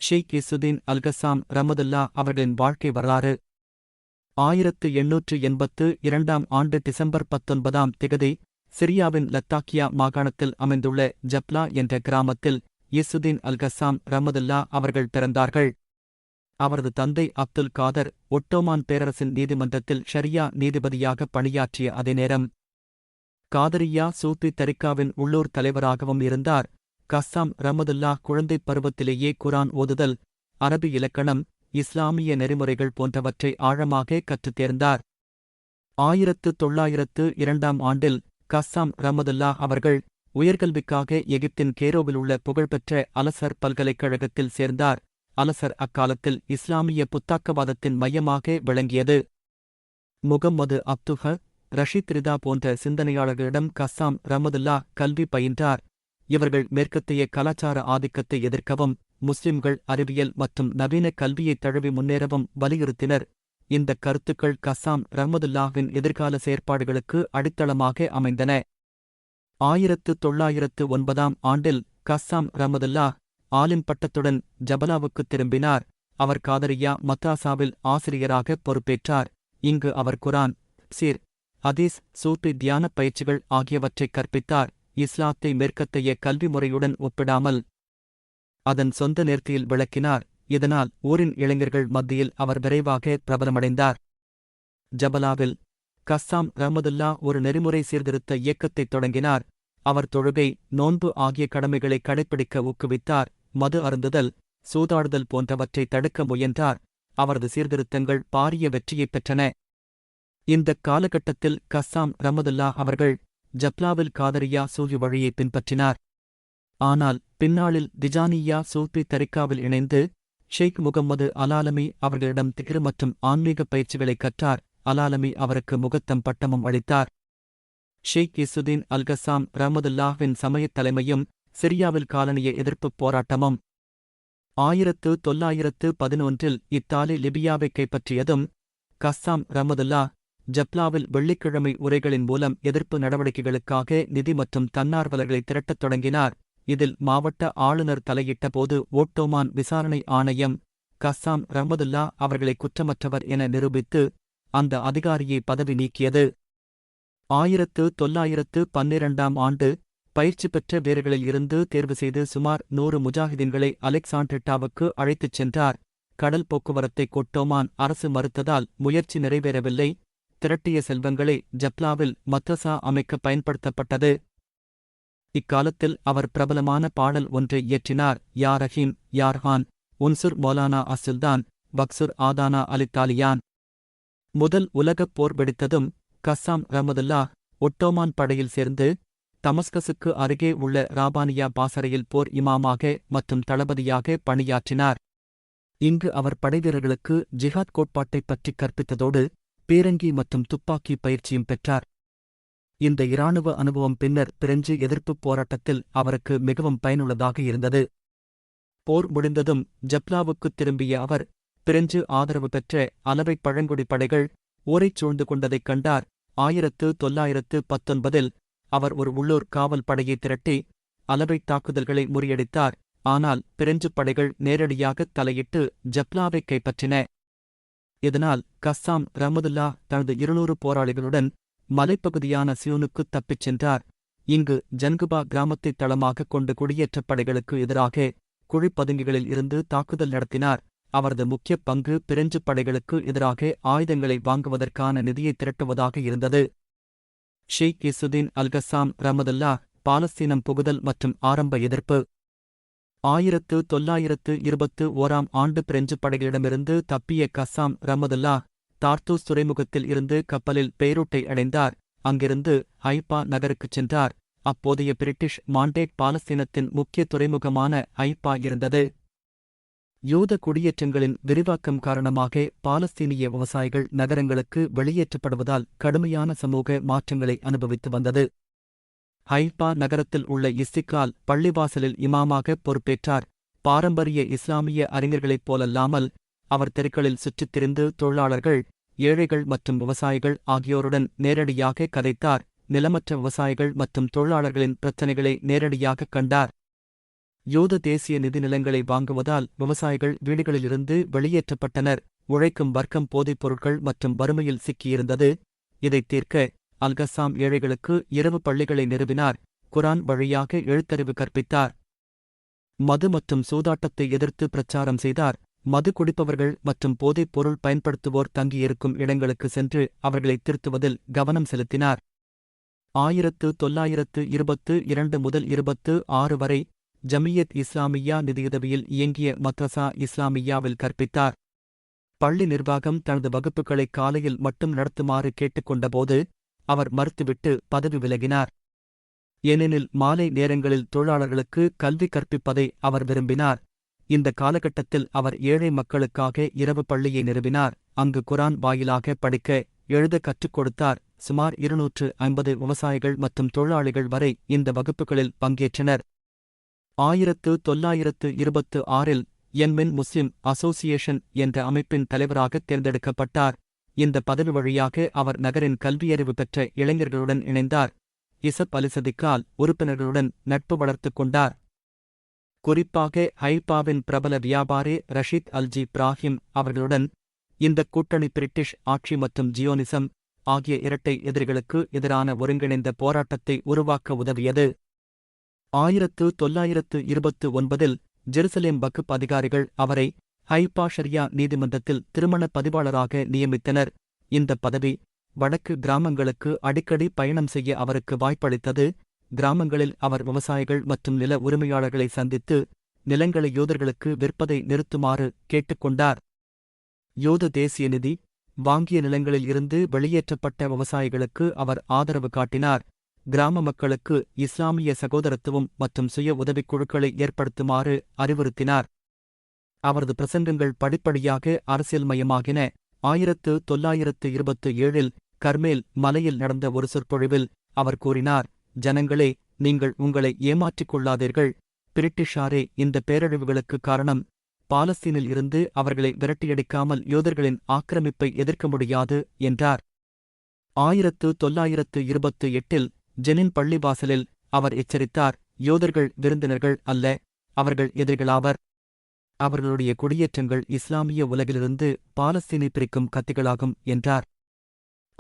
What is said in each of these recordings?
ஷேக் Izzuddin Al-Qassam ரமதுல்லா அவர்களின் வாழ்க்கை வரலாறு 1882 ஆண்டு டிசம்பர் 19ஆம் திகதி சிரியாவின் லத்தாக்கியா மாகாணத்தில் அமைந்துள்ள ஜப்லா என்ற கிராமத்தில் இசுதீன் அல்கசாம் ரமதுல்லா அவர்கள் பிறந்தார்கள். அவரது தந்தை அப்துல் காதர் ஒட்டோமான் பேரரசின் நீதிமன்றத்தில் ஷரியா நீதிபதியாக பணியாற்றிய அதே நேரம் காதரியா சூஃபி தரிக்காவின் உள்ளூர் தலைவராகவும் இருந்தார். கஸ்ஸாம் ரமதுல்லா குழந்தைப் பருவத்திலேயே குரான் ஓதுதல், அரபி இலக்கணம், இஸ்லாமிய நெறிமுறைகள் போன்றவற்றை ஆழமாக கற்றுத் தேர்ந்தார். 1902ஆம் ஆண்டில் கஸ்ஸாம் ரமதுல்லா அவர்கள் உயர்கல்விக்காக எகிப்தின் கேரோவிலுள்ள புகழ்பெற்ற அலசர் பல்கலைக்கழகத்தில் சேர்ந்தார். அலசர் அக்காலத்தில் இஸ்லாமிய புத்தாக்கவாதத்தின் மையமாக விளங்கியது. முகம்மது அப்துஹ, ரஷீத் ரிதா போன்ற சிந்தனையாளர்களிடம் கஸ்ஸாம் ரமதுல்லா கல்வி பயின்றார். இவர்கள் மேற்கத்திய கலாச்சார ஆதிக்கத்தை எதிர்க்கவும், முஸ்லிம்கள் அறிவியல் மற்றும் நவீன கல்வியைத் தழுவி முன்னேறவும் வலியுறுத்தினர். இந்தக் கருத்துக்கள் கஸ்ஸாம் ரஹ்மதுல்லாஹ்வின் எதிர்கால செயற்பாடுகளுக்கு அடித்தளமாக அமைந்தன. 1909ஆம் ஆண்டில் கஸ்ஸாம் ரஹ்மதுல்லாஹ் ஆலிம் பட்டத்துடன் ஜபலாவுக்குத் திரும்பினார். அவர் காதரியா மத்ராசாவில் ஆசிரியராக பொறுப்பேற்றார். இங்கு அவர் குரான், சீர், ஹதீஸ், சூஃபி தியானப் பயிற்சிகள் ஆகியவற்றைக் கற்பித்தார். இஸ்லாத்தை மேற்கத்தைய கல்வி முறையுடன் ஒப்பிடாமல் அதன் சொந்த நேர்த்தியில் விளக்கினார். இதனால் ஊரின் இளைஞர்கள் மத்தியில் அவர் விரைவாக பிரபலமடைந்தார். ஜபலாவில் கஸ்ஸாம் ரஹ்மதுல்லா ஒரு நெறிமுறை சீர்திருத்த இயக்கத்தைத் தொடங்கினார். அவர் தொழுகை, நோன்பு ஆகிய கடமைகளை கடைப்பிடிக்க ஊக்குவித்தார். மது அருந்துதல், சூதாடுதல் போன்றவற்றை தடுக்க முயன்றார். அவரது சீர்திருத்தங்கள் பாரிய வெற்றியைப் பெற்றன. இந்தக் காலகட்டத்தில் கஸ்ஸாம் ரஹ்மதுல்லா அவர்கள் ஜப்லாவில் காதரியா சூஃபி வழியை பின்பற்றினார். ஆனால் பின்னாளில் திஜானியா சூஃபி தரிக்காவில் இணைந்து ஷெய்க் முகம்மது அலாலமி அவர்களிடம் திக்ர் மற்றும் ஆன்மீக பயிற்சிகளைக் கற்றார். அலாலமி அவருக்கு முகத்தம் பட்டமும் அளித்தார். ஷேக் இசுதீன் அல்கசாம் ரஹ்மதுல்லாஹ்வின் சமயத் தலைமையும் சிரியாவில் காலனிய எதிர்ப்புப் போராட்டமும் 1911இல் இத்தாலி லிபியாவைக் கைப்பற்றியதும் கஸ்ஸாம் ரஹ்மதுல்லா ஜப்லாவில் வெள்ளிக்கிழமை உரைகளின் மூலம் எதிர்ப்பு நடவடிக்கைகளுக்காக நிதி மற்றும் தன்னார்வலர்களை திரட்டத் தொடங்கினார். இதில் மாவட்ட ஆளுநர் தலையிட்டபோது ஓட்டோமான் விசாரணை ஆணையம் கஸ்ஸாம் ரஹ்மதுல்லா அவர்களை குற்றமற்றவர் என நிரூபித்து அந்த அதிகாரியை பதவி நீக்கியது. 1912ஆம் ஆண்டு பயிற்சி பெற்ற வீரர்களில் இருந்து தேர்வு செய்து சுமார் 100 முஜாஹிதீன்களை அலெக்சாண்ட்ரிட்டாவுக்கு அழைத்துச் சென்றார். கடல் போக்குவரத்தை ஒட்டோமான் அரசு மறுத்ததால் முயற்சி நிறைவேறவில்லை. திரட்டிய செல்வங்களை ஜப்லாவில் மத்ரசா அமைக்க பயன்படுத்தப்பட்டது. இக்காலத்தில் அவர் பிரபலமான பாடல் ஒன்றை இயற்றினார். யா ரஹீம், யார்ஹான், உன்சுர் மௌலானா அசுல்தான், பக்சுர் ஆதானா அலித்தாலியான். முதல் உலகப் போர் வெடித்ததும் கஸ்ஸாம் ரஹ்மதுல்லாஹ் ஒட்டோமான் படையில் சேர்ந்து தமஸ்கசுக்கு அருகே உள்ள ராபானியா பாசறையில் போர் இமாமாக மற்றும் தளபதியாக பணியாற்றினார். இங்கு அவர் படைவீரர்களுக்கு ஜிஹாத் கோட்பாட்டைப் பற்றிக் கற்பித்ததோடு பீரங்கி மற்றும் துப்பாக்கி பயிற்சியும் பெற்றார். இந்த இராணுவ அனுபவம் பின்னர் பிரெஞ்சு எதிர்ப்புப் போராட்டத்தில் அவருக்கு மிகவும் பயனுள்ளதாக இருந்தது. போர் முடிந்ததும் ஜப்லாவுக்குத் திரும்பிய அவர் பிரெஞ்சு ஆதரவு பெற்ற அலவைப் பழங்குடி படைகள் ஊரைச் சூழ்ந்து கொண்டதைக் கண்டார். 1919இல் அவர் ஒரு உள்ளூர் காவல் படையை திரட்டி அலவைத் தாக்குதல்களை முறியடித்தார். ஆனால் பிரெஞ்சு படைகள் நேரடியாகத் தலையிட்டு ஜப்லாவைக் கைப்பற்றின. இதனால் கஸ்ஸாம் ரஹ்மதுல்லா தனது 200 போராளிகளுடன் மலைப்பகுதியான சியூனுக்குத் தப்பிச் சென்றார். இங்கு ஜன்குபா கிராமத்தைத் தளமாகக் கொண்டு குடியேற்றப் படைகளுக்கு எதிராக குழிப்பதுங்கிகளில் இருந்து தாக்குதல் நடத்தினார். அவரது முக்கிய பங்கு பிரெஞ்சு படைகளுக்கு எதிராக ஆயுதங்களை வாங்குவதற்கான நிதியை திரட்டுவதாக இருந்தது. ஷேக் இசுதீன் அல்கசாம் ரஹ்மதுல்லா பாலஸ்தீனம் புகுதல் மற்றும் ஆரம்ப எதிர்ப்பு 1921ஆம் ஆண்டு பிரெஞ்சு படைகளிடமிருந்து தப்பிய கஸ்ஸாம் ரஹ்மதுல்லா தார்த்தூஸ் துறைமுகத்தில் இருந்து கப்பலில் பெய்ரூட்டை அடைந்தார். அங்கிருந்து ஹைபா நகருக்குச் சென்றார். அப்போதைய பிரிட்டிஷ் மாண்டேட் பாலஸ்தீனத்தின் முக்கிய துறைமுகமான ஹைபா இருந்தது. யூத குடியேற்றங்களின் விரிவாக்கம் காரணமாக பாலஸ்தீனிய விவசாயிகள் நகரங்களுக்கு வெளியேற்றப்படுவதால் கடுமையான சமூக மாற்றங்களை அனுபவித்து வந்தது. ஹைபா நகரத்தில் உள்ள இஸ்திக்லால் பள்ளிவாசலில் இமாமாக பொறுப்பேற்றார். பாரம்பரிய இஸ்லாமிய அறிஞர்களைப் போலல்லாமல் அவர் தெருக்களில் சுற்றித் திரிந்து தொழிலாளர்கள், ஏழைகள் மற்றும் விவசாயிகள் ஆகியோருடன் நேரடியாக கதைத்தார். நிலமற்ற விவசாயிகள் மற்றும் தொழிலாளர்களின் பிரச்சினைகளை நேரடியாகக் கண்டார். யூத தேசிய நிதி நிலங்களை வாங்குவதால் விவசாயிகள் வீடுகளிலிருந்து வெளியேற்றப்பட்டனர். உழைக்கும் வர்க்கம் போதைப் பொருட்கள் மற்றும் வறுமையில் சிக்கியிருந்தது. இதைத் தீர்க்க அல்கஸ்ஸாம் ஏழைகளுக்கு இரவு பள்ளிகளை நிறுவினார். குரான் வழியாக எழுத்தறிவு கற்பித்தார். மது மற்றும் சூதாட்டத்தை எதிர்த்து பிரச்சாரம் செய்தார். மது குடிப்பவர்கள் மற்றும் போதைப் பொருள் பயன்படுத்துவோர் தங்கியிருக்கும் இடங்களுக்கு சென்று அவர்களை திருத்துவதில் கவனம் செலுத்தினார். 1922 முதல் 26 வரை ஜமியத் இஸ்லாமியா நிதியுதவியில் இயங்கிய மத்ரசா இஸ்லாமியாவில் கற்பித்தார். பள்ளி நிர்வாகம் தனது வகுப்புகளை காலையில் மட்டும் நடத்துமாறு கேட்டுக்கொண்டபோது அவர் மறுத்துவிட்டு பதவி விலகினார். ஏனெனில் மாலை நேரங்களில் தொழிலாளர்களுக்கு கல்வி கற்பிப்பதை அவர் விரும்பினார். இந்த காலகட்டத்தில் அவர் ஏழை மக்களுக்காக இரவு பள்ளியை நிறுவினார். அங்கு குரான் வாயிலாக படிக்க எழுத கற்றுக் கொடுத்தார். சுமார் 250 விவசாயிகள் மற்றும் தொழிலாளிகள் வரை இந்த வகுப்புகளில் பங்கேற்றனர். 1926 யென்மென் முஸ்லிம் அசோசியேஷன் என்ற அமைப்பின் தலைவராக தேர்ந்தெடுக்கப்பட்டார். இந்த பதவி வழியாக அவர் நகரின் கல்வியறிவு பெற்ற இளைஞர்களுடன் இணைந்தார். இசப் அலிசதிக்கால் உறுப்பினர்களுடன் நட்பு வளர்த்துக் கொண்டார். குறிப்பாக ஹைபாவின் பிரபல வியாபாரி ரஷீத் அல்ஜி இப்ராஹிம் அவர்களுடன். இந்தக் கூட்டணி பிரிட்டிஷ் ஆட்சி மற்றும் ஜியோனிசம் ஆகிய இரட்டை எதிரிகளுக்கு எதிரான ஒருங்கிணைந்த போராட்டத்தை உருவாக்க உதவியது. 1929 ஜெருசலேம் வக்ஃப் அதிகாரிகள் அவரை ஹைபா ஷரியா நீதிமன்றத்தில் திருமண பதிவாளராக நியமித்தனர். இந்த பதவி வடக்கு கிராமங்களுக்கு அடிக்கடி பயணம் செய்ய அவருக்கு வாய்ப்பளித்தது. கிராமங்களில் அவர் விவசாயிகள் மற்றும் நில உரிமையாளர்களை சந்தித்து நிலங்களை யூதர்களுக்கு விற்பதை நிறுத்துமாறு கேட்டுக்கொண்டார். யூத தேசிய நிதி வாங்கிய நிலங்களில் இருந்து வெளியேற்றப்பட்ட விவசாயிகளுக்கு அவர் ஆதரவு காட்டினார். கிராம மக்களுக்கு இஸ்லாமிய சகோதரத்துவம் மற்றும் சுய உதவிக் குழுக்களை ஏற்படுத்துமாறு அறிவுறுத்தினார். அவரது பிரசங்கங்கள் படிப்படியாக அரசியல்மயமாகின. 1927 கர்மேல் மலையில் நடந்த ஒரு சொற்பொழிவில் அவர் கூறினார், ஜனங்களே, நீங்கள் உங்களை ஏமாற்றிக் கொள்ளாதீர்கள். பிரிட்டிஷாரே இந்த பேரழிவுகளுக்கு காரணம். பாலஸ்தீனில் இருந்து அவர்களை விரட்டியடிக்காமல் யூதர்களின் ஆக்கிரமிப்பை எதிர்க்க முடியாது என்றார். 1928 ஜெனின் பள்ளிவாசலில் அவர் எச்சரித்தார், யூதர்கள் விருந்தினர்கள் அல்ல, அவர்கள் எதிரிகளாவர். அவர்களுடைய குடியேற்றங்கள் இஸ்லாமிய உலகிலிருந்து பாலஸ்தீனை பிரிக்கும் கத்திகளாகும் என்றார்.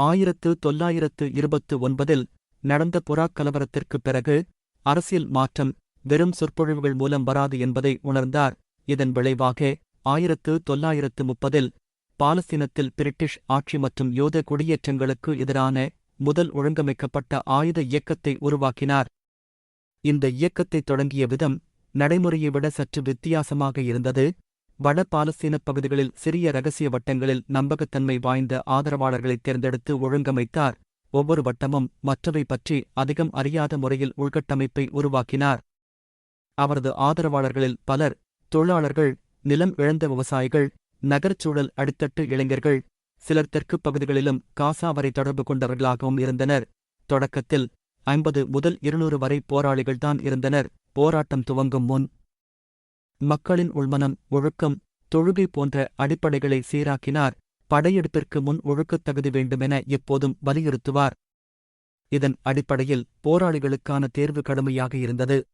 1929 நடந்த புறாக் கலவரத்திற்குப் பிறகு அரசியல் மாற்றம் வெறும் சொற்பொழிவுகள் மூலம் வராது என்பதை உணர்ந்தார். இதன் விளைவாக 1930 பாலஸ்தீனத்தில் பிரிட்டிஷ் ஆட்சி மற்றும் யூத குடியேற்றங்களுக்கு எதிரான முதல் ஒழுங்கமைக்கப்பட்ட ஆயுத இயக்கத்தை உருவாக்கினார். இந்த இயக்கத்தை தொடங்கிய விதம் நடைமுறையை விட சற்று வித்தியாசமாக இருந்தது. வட பாலஸ்தீனப் பகுதிகளில் சிறிய இரகசிய வட்டங்களில் நம்பகத்தன்மை வாய்ந்த ஆதரவாளர்களைத் தேர்ந்தெடுத்து ஒழுங்கமைத்தார். ஒவ்வொரு வட்டமும் மற்றவை பற்றி அதிகம் அறியாத முறையில் உள்கட்டமைப்பை உருவாக்கினார். அவரது ஆதரவாளர்களில் பலர் தொழிலாளர்கள், நிலம் இழந்த விவசாயிகள், நகர்ச்சூழல் அடித்தட்டு இளைஞர்கள், சிலர் தெற்குப் பகுதிகளிலும் காசா வரை தொடர்பு கொண்டவர்களாகவும் இருந்தனர். தொடக்கத்தில் 50 முதல் 200 வரை போராளிகள்தான் இருந்தனர். போராட்டம் துவங்கும் முன் மக்களின் உள்மனம், ஒழுக்கம், தொழுகை போன்ற அடிப்படைகளை சீராக்கினார். படையெடுப்பிற்கு முன் ஒழுக்கத் தகுதி வேண்டுமென எப்போதும் வலியுறுத்துவார். இதன் அடிப்படையில் போராளிகளுக்கான தேர்வு கடுமையாக இருந்தது.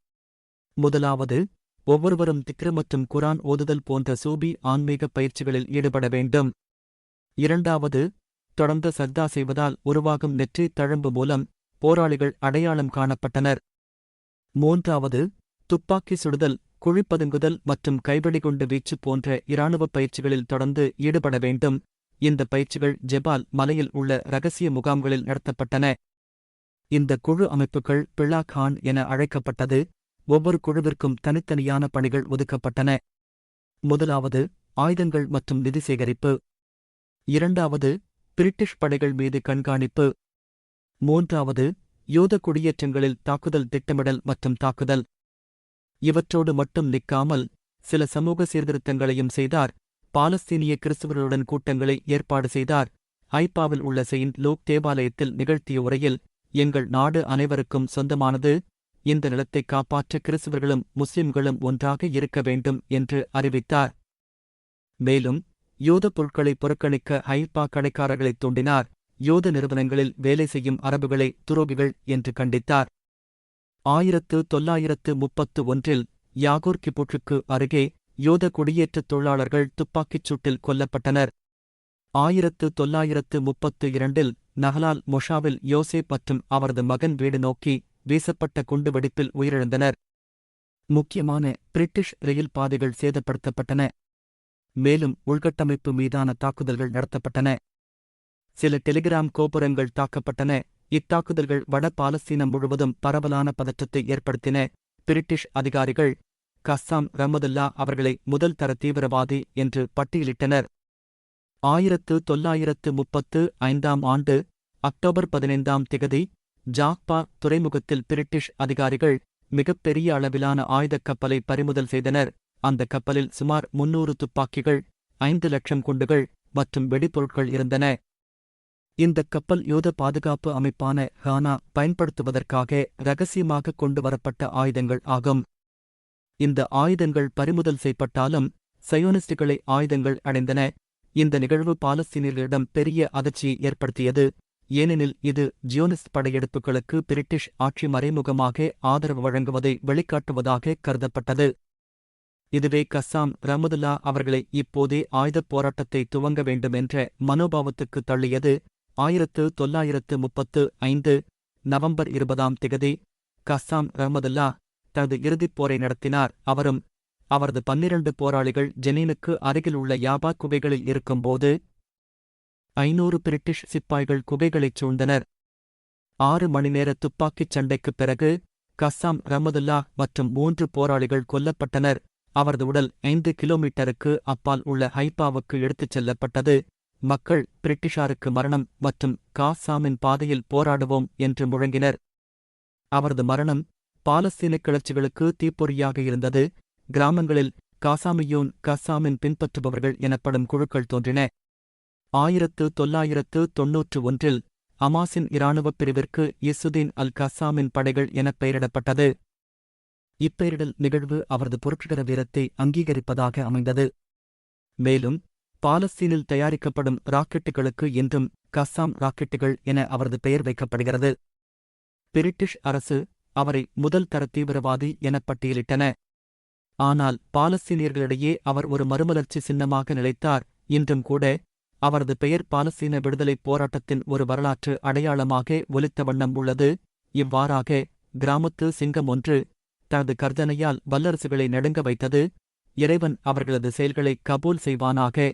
முதலாவது, ஒவ்வொருவரும் திக்ர் மற்றும் குரான் ஓதுதல் போன்ற சூபி ஆன்மீக பயிற்சிகளில் ஈடுபட வேண்டும். இரண்டாவது, தொடர்ந்து சஜ்தா செய்வதால் உருவாகும் நெற்றி தழும்பு மூலம் போராளிகள் அடையாளம் காணப்பட்டனர். மூன்றாவது, துப்பாக்கி சுடுதல், குழிப்பதுங்குதல் மற்றும் கைவெடிகுண்டு வீச்சு போன்ற இராணுவப் பயிற்சிகளில் தொடர்ந்து ஈடுபட வேண்டும். இந்த பயிற்சிகள் ஜெபால் மலையில் உள்ள இரகசிய முகாம்களில் நடத்தப்பட்டன. இந்த குழு அமைப்புகள் பிளா கான் என அழைக்கப்பட்டது. ஒவ்வொரு குழுவிற்கும் தனித்தனியான பணிகள் ஒதுக்கப்பட்டன. முதலாவது, ஆயுதங்கள் மற்றும் நிதி சேகரிப்பு. இரண்டாவது, பிரிட்டிஷ் படைகள் மீது கண்காணிப்பு. மூன்றாவது, யூத குடியேற்றங்களில் தாக்குதல் திட்டமிடல் மற்றும் தாக்குதல். இவற்றோடு மட்டும் நிற்காமல் சில சமூக சீர்திருத்தங்களையும் செய்தார். பாலஸ்தீனிய கிறிஸ்தவர்களுடன் கூட்டங்களை ஏற்பாடு செய்தார். ஹைபாவில் உள்ள செயின்ட் லூக் தேவாலயத்தில் நிகழ்த்திய உரையில், எங்கள் நாடு அனைவருக்கும் சொந்தமானது, இந்த நிலத்தை காப்பாற்ற கிறிஸ்தவர்களும் முஸ்லிம்களும் ஒன்றாக இருக்க வேண்டும் என்று அறிவித்தார். மேலும் யூத பொருட்களை புறக்கணிக்க ஹைபா கடைக்காரர்களைத் தூண்டினார். யூத நிறுவனங்களில் வேலை செய்யும் அரபுகளை துரோகிகள் என்று கண்டித்தார். 1931 யாகூர் கிபுட்ருக்கு அருகே யூத குடியேற்றத் தொழிலாளர்கள் துப்பாக்கிச் சூட்டில் கொல்லப்பட்டனர். 1932 நஹலால் மொஷாவில் யோசேப் மற்றும் அவரது மகன் வீடு நோக்கி வீசப்பட்ட குண்டுவெடிப்பில் உயிரிழந்தனர். முக்கியமான பிரிட்டிஷ் ரயில் பாதைகள் சேதப்படுத்தப்பட்டன. மேலும் உள்கட்டமைப்பு மீதான தாக்குதல்கள் நடத்தப்பட்டன. சில டெலிகிராம் கோபுரங்கள் தாக்கப்பட்டன. இத்தாக்குதல்கள் வட பாலஸ்தீனம் முழுவதும் பரவலான பதற்றத்தை ஏற்படுத்தின. பிரிட்டிஷ் அதிகாரிகள் கஸ்ஸாம் ரஹ்மதுல்லா அவர்களை முதல் தர தீவிரவாதி என்று பட்டியலிட்டனர். 1935 அக்டோபர் 15 ஜாக்பா துறைமுகத்தில் பிரிட்டிஷ் அதிகாரிகள் மிகப்பெரிய அளவிலான ஆயுதக் கப்பலை பறிமுதல் செய்தனர். அந்த கப்பலில் சுமார் 300 துப்பாக்கிகள், 5 லட்சம் குண்டுகள் மற்றும் வெடிபொருட்கள் இருந்தன. இந்தக் கப்பல் யூத பாதுகாப்பு அமைப்பான ஹானா பயன்படுத்துவதற்காக இரகசியமாக கொண்டுவரப்பட்ட ஆயுதங்கள் ஆகும். இந்த ஆயுதங்கள் பறிமுதல் செய்யப்பட்டாலும் சயோனிஸ்டுகளை ஆயுதங்கள் அடைந்தன. இந்த நிகழ்வு பாலஸ்தீனியர்களிடம் பெரிய அதிர்ச்சியை ஏற்படுத்தியது. ஏனெனில் இது ஜியோனிஸ்ட் படையெடுப்புகளுக்கு பிரிட்டிஷ் ஆட்சி மறைமுகமாக ஆதரவு வழங்குவதை வெளிக்காட்டுவதாக கருதப்பட்டது. இதுவே கஸ்ஸாம் ரஹ்மதுல்லா அவர்களை இப்போதே ஆயுதப் போராட்டத்தை துவங்க வேண்டுமென்ற மனோபாவத்துக்கு தள்ளியது. 1935 நவம்பர் 20 கஸ்ஸாம் ரஹ்மதுல்லா தனது இறுதிப் போரை நடத்தினார். அவரும் அவரது 12 போராளிகள் ஜெனீனுக்கு அருகில் உள்ள யாபா குகைகளில் இருக்கும்போது 500 பிரிட்டிஷ் சிப்பாய்கள் குகைகளைச் சூழ்ந்தனர். 6 மணி நேர துப்பாக்கிச் சண்டைக்குப் பிறகு கஸ்ஸாம் ரஹ்மதுல்லா மற்றும் 3 போராளிகள் கொல்லப்பட்டனர். அவரது உடல் 5 கிலோமீட்டருக்கு அப்பால் உள்ள ஹைப்பாவுக்கு எடுத்துச் செல்லப்பட்டது. மக்கள் பிரிட்டிஷாருக்கு மரணம் மற்றும் காசாமின் பாதையில் போராடுவோம் என்று முழங்கினர். அவரது மரணம் பாலஸ்தீன கிளர்ச்சிகளுக்கு தீப்பொறியாக இருந்தது. கிராமங்களில் காசாமியூன் கஸ்ஸாமின் பின்பற்றுபவர்கள் எனப்படும் குழுக்கள் தோன்றின. 1991 அமாஸின் இராணுவப் பிரிவிற்கு இசுதீன் அல் கஸ்ஸாமின் படைகள் எனப் பெயரிடப்பட்டது. இப்பெயரிடல் நிகழ்வு அவரது புரட்சிகர வீரத்தை அங்கீகரிப்பதாக அமைந்தது. மேலும் பாலஸ்தீனில் தயாரிக்கப்படும் ராக்கெட்டுகளுக்கு இன்றும் கஸ்ஸாம் ராக்கெட்டுகள் என அவரது பெயர் வைக்கப்படுகிறது. பிரிட்டிஷ் அரசு அவரை முதல் தர தீவிரவாதி எனப் பட்டியலிட்டன. ஆனால் பாலஸ்தீனியர்களிடையே அவர் ஒரு மறுமலர்ச்சி சின்னமாக நிலைத்தார். இன்றும் கூட அவரது பெயர் பாலஸ்தீன விடுதலைப் போராட்டத்தின் ஒரு வரலாற்று அடையாளமாக ஒலித்த வண்ணம் உள்ளது. இவ்வாறாக கிராமத்து சிங்கம் ஒன்று தனது கர்ஜனையால் வல்லரசுகளை நடுங்க வைத்தது. இறைவன் அவர்களது செயல்களை கபூல் செய்வானாக.